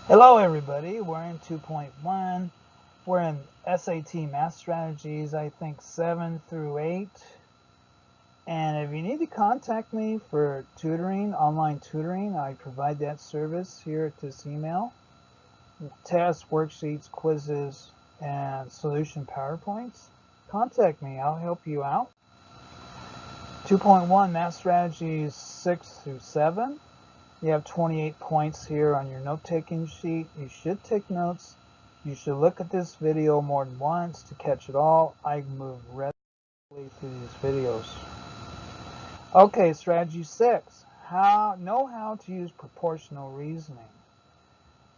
Hello everybody, we're in 2.1. We're in SAT Math Strategies, I think 7 through 8. And if you need to contact me for tutoring, online tutoring, I provide that service here at this email. Tests, worksheets, quizzes, and solution PowerPoints. Contact me, I'll help you out. 2.1 Math Strategies 6 through 7. You have 28 points here on your note-taking sheet. You should take notes. You should look at this video more than once to catch it all. I move rapidly through these videos. Okay, strategy 6. Know how to use proportional reasoning.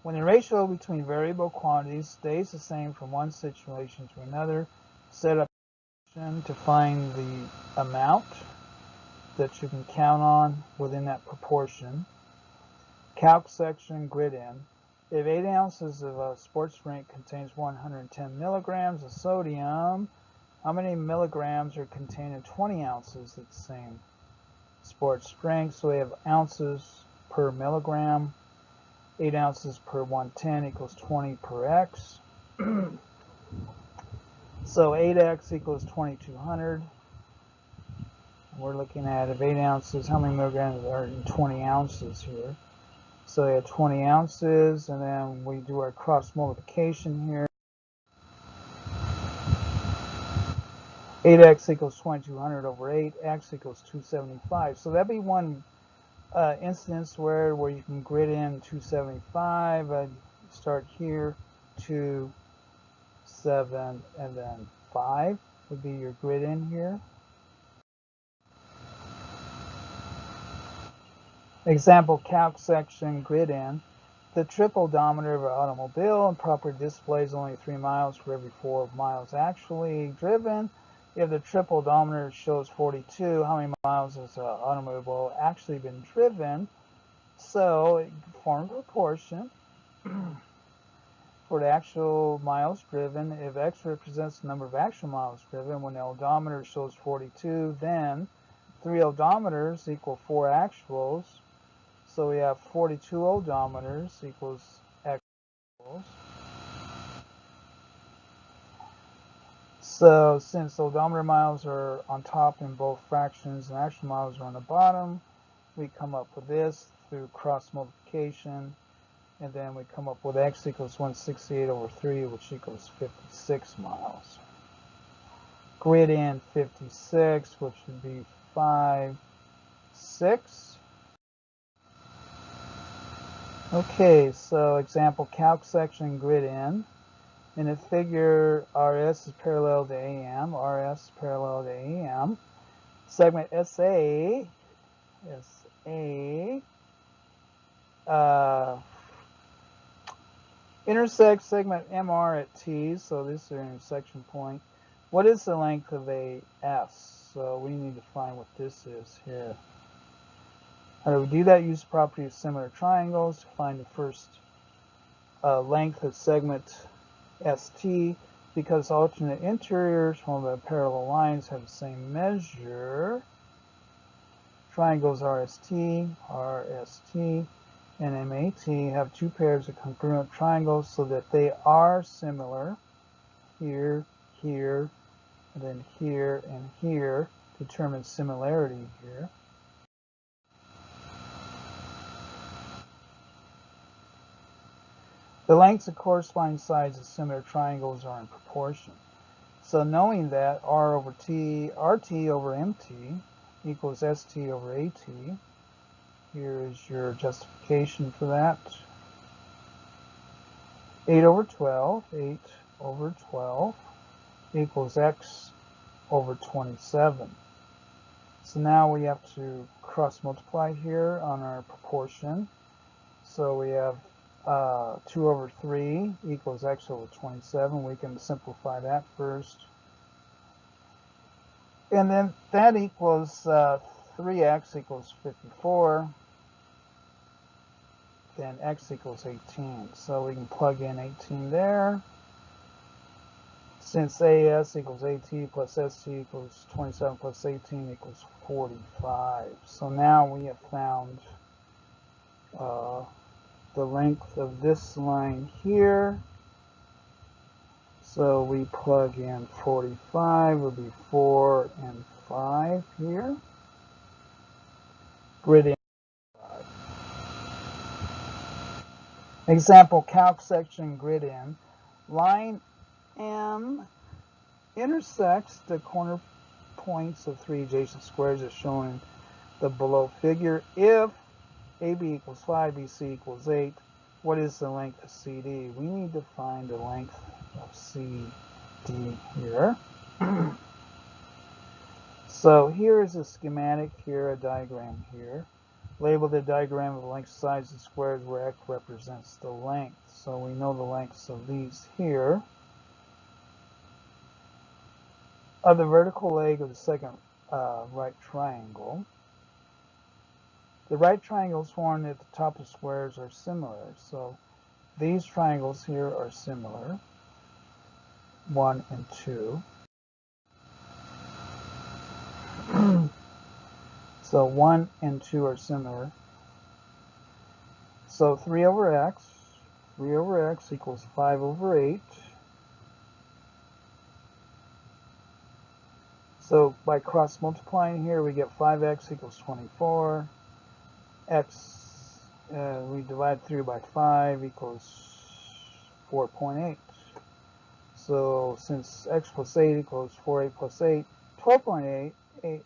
When the ratio between variable quantities stays the same from one situation to another, set up a function to find the amount that you can count on within that proportion. Calc section, grid in. If 8 ounces of a sports drink contains 110 milligrams of sodium, how many milligrams are contained in 20 ounces of the same sports drink? So we have ounces per milligram. 8 ounces per 110 equals 20 per x. So 8x equals 2200. We're looking at if 8 ounces, how many milligrams are in 20 ounces here? So we have 20 ounces, and then we do our cross multiplication here. 8x equals 2200 over 8, x equals 275. So that'd be one instance where you can grid in 275. I'd start here, 2, 7, and then 5 would be your grid in here. Example calc section, grid in. The trip odometer of an automobile and proper displays only 3 miles for every 4 miles actually driven. If the trip odometer shows 42, how many miles has the automobile actually been driven? So it forms a proportion for the actual miles driven. If x represents the number of actual miles driven, when the odometer shows 42, then 3 odometers equal 4 actuals. So we have 42 odometers equals actuals. So since odometer miles are on top in both fractions and actual miles are on the bottom, we come up with this through cross multiplication, and then we come up with x equals 168 over 3, which equals 56 miles. Grid in 56, which would be 5, 6. Okay, so example calc section, grid in. In the figure, RS is parallel to AM. RS is parallel to AM. Segment SA intersects segment MR at T, so this is an intersection point. What is the length of AS? So we need to find what this is here. How do we do that? Use the property of similar triangles to find the first length of segment ST, because alternate interiors from the parallel lines have the same measure. Triangles RST, and MAT have 2 pairs of congruent triangles so that they are similar. Here, here, and then here and here. Determine similarity here. The lengths of corresponding sides of similar triangles are in proportion. So knowing that R over T, RT over MT equals ST over AT, here is your justification for that. 8 over 12 equals X over 27. So now we have to cross multiply here on our proportion. So we have 2 over 3 equals x over 27. We can simplify that first. And then that equals 3x equals 54. Then x equals 18. So we can plug in 18 there. Since AS equals AT plus ST equals 27 plus 18 equals 45. So now we have found the length of this line here. So we plug in 45 would be 4 and 5 here. Grid in 5. Example, calc section grid in. Line M intersects the corner points of 3 adjacent squares as shown in the below figure. If AB equals 5, BC equals 8, what is the length of CD? We need to find the length of CD here. So here is a schematic here, a diagram here. Label the diagram of the length, sides, and squares where X represents the length. So we know the lengths of these here. Of the vertical leg of the second right triangle. The right triangles formed at the top of squares are similar. So these triangles here are similar, 1 and 2. So 1 and 2 are similar. So 3 over x equals 5 over 8. So by cross multiplying here, we get 5x equals 24. X, we divide through by 5 equals 4.8. So since x plus 8 equals 4, 8 plus 8, 12.8, 8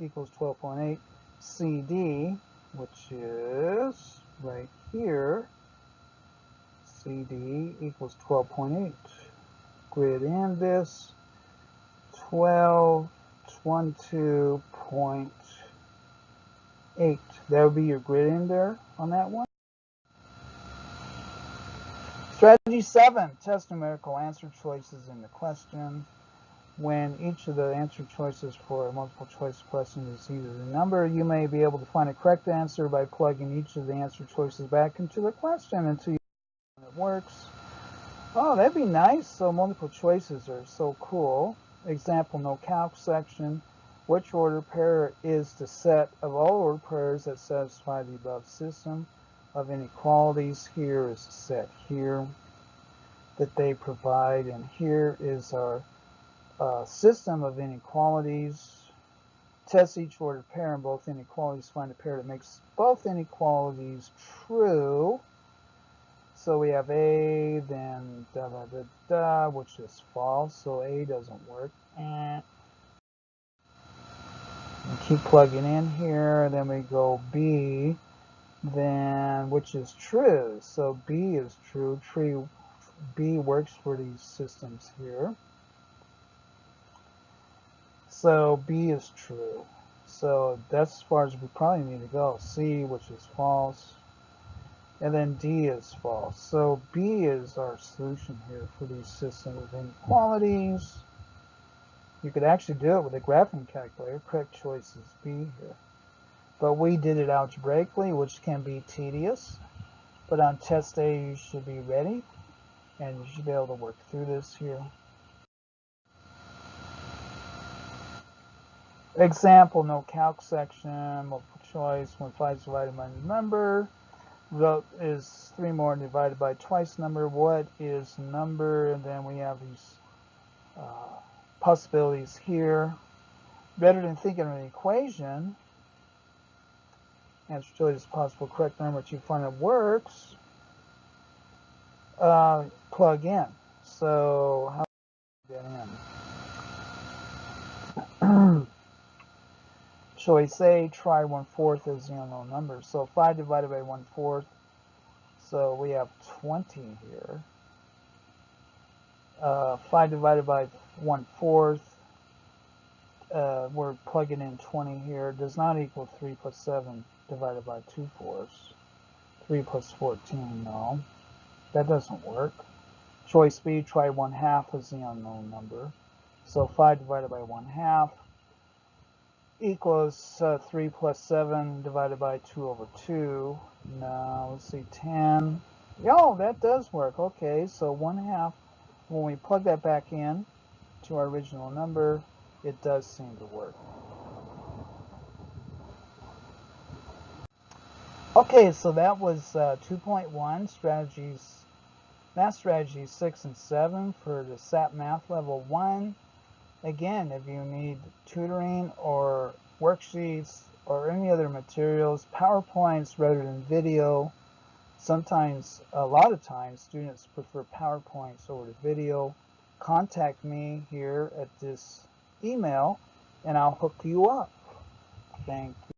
equals 12.8, CD, which is right here, CD equals 12.8. Grid in this, 1222.8. That would be your grid in there on that one. Strategy 7, test numerical answer choices in the question. When each of the answer choices for a multiple choice question is either a number, you may be able to find a correct answer by plugging each of the answer choices back into the question until you know it works. Oh, that'd be nice. So multiple choices are so cool. Example, no calc section. Which order pair is the set of all order pairs that satisfy the above system of inequalities? Here is the set here that they provide, and here is our system of inequalities. Test each ordered pair in both inequalities. Find a pair that makes both inequalities true. So we have A, then da da da da, which is false. So A doesn't work. And keep plugging in here. Then we go B, then which is true. So B is true. B works for these systems here. So B is true. So that's as far as we probably need to go. C, which is false. And then D is false. So B is our solution here for these systems of inequalities. You could actually do it with a graphing calculator. Correct choice is B here. But we did it algebraically, which can be tedious. But on test day, you should be ready. And you should be able to work through this here. Example, no calc section, multiple choice, when 5 is divided by the number. Result is 3 more divided by twice number. What is number? And then we have these possibilities here. Rather than thinking of an equation, answer to it is possible correct number that you find it works, plug in. So how do we get in? Choice A, try 1/4 as the unknown number. So 5 divided by 1/4. So we have 20 here. 5 divided by 1/4. We're plugging in 20 here. Does not equal 3 plus 7 divided by 2/4. 3 plus 14, no. That doesn't work. Choice B, try 1/2 as the unknown number. So 5 divided by 1/2 equals 3 plus 7 divided by 2/2. Now, let's see, 10. Oh, that does work. Okay, so 1/2. When we plug that back in to our original number, it does seem to work. Okay, so that was 2.1 strategies, math strategies 6 and 7 for the SAT Math Level 1. Again, if you need tutoring or worksheets or any other materials, PowerPoints rather than video. Sometimes, a lot of times, students prefer PowerPoints over the video. Contact me here at this email and I'll hook you up. Thank you.